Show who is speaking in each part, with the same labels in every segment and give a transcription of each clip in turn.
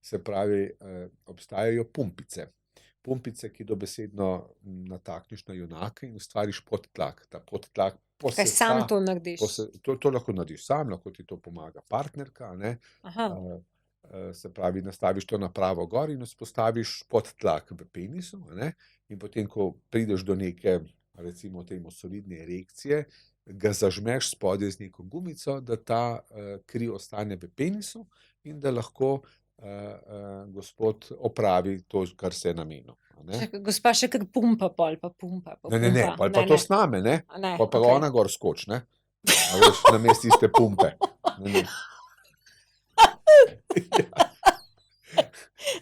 Speaker 1: Se pravi, obstajajo pumpice. Pumpice, ki dobesedno natakniš na junaka in ustvariš podtlak. Ta podtlak
Speaker 2: Kaj sam to narediš?
Speaker 1: To lahko narediš sam, lahko ti to pomaga partnerka, a ne.
Speaker 2: Aha.
Speaker 1: Se pravi, nastaviš to napravo gor in vzpostaviš podtlak v penisu, a ne. In potem, ko prideš do neke, recimo temu solidne erekcije, ga zažmeš spodaj z neko gumico, da ta kri ostane v penisu in da lahko gospod opravi to, kar se je namenil, a ne.
Speaker 2: Gospa še kar pumpa pol, pa pumpa, pa
Speaker 1: Ne,
Speaker 2: pumpa.
Speaker 1: pol pa to sname, ne.
Speaker 2: A ne,
Speaker 1: Pol pa
Speaker 2: okej.
Speaker 1: ona gor skoči, ne. A veš, namesto tiste pumpe. Ne.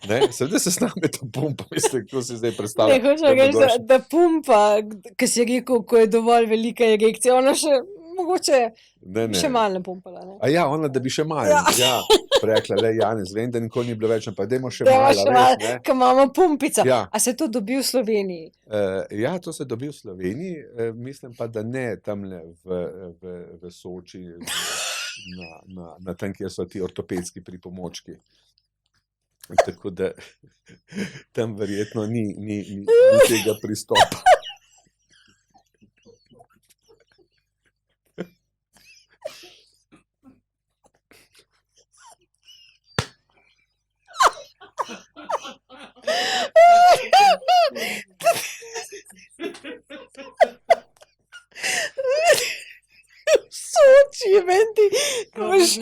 Speaker 1: Ne, seveda se sname ta pumpa, mislim, kako si zdaj
Speaker 2: Ne,
Speaker 1: predstavljam.
Speaker 2: hočem reči, da pumpa, ke si rekel, ko je dovolj velika erekcija, ona še mogoče še malo napumpala, ne.
Speaker 1: A ja, ona, da bi še malo, ja, rekla, glej, Janez, vem, da nikoli ni bilo več, ampak dajmo še
Speaker 2: Dajva
Speaker 1: malo,
Speaker 2: še
Speaker 1: a veš,
Speaker 2: malo,
Speaker 1: ne.
Speaker 2: ke imamo pumpico.
Speaker 1: Ja.
Speaker 2: A se to dobi v Sloveniji?
Speaker 1: Ja, to se dobi v Sloveniji, mislim pa, da ne tamle v Soči, na tam, kjer so ti ortopedski pripomočki. Tako da tam verjetno ni tega pristopa.
Speaker 2: V Soči, meni ti, ko imaš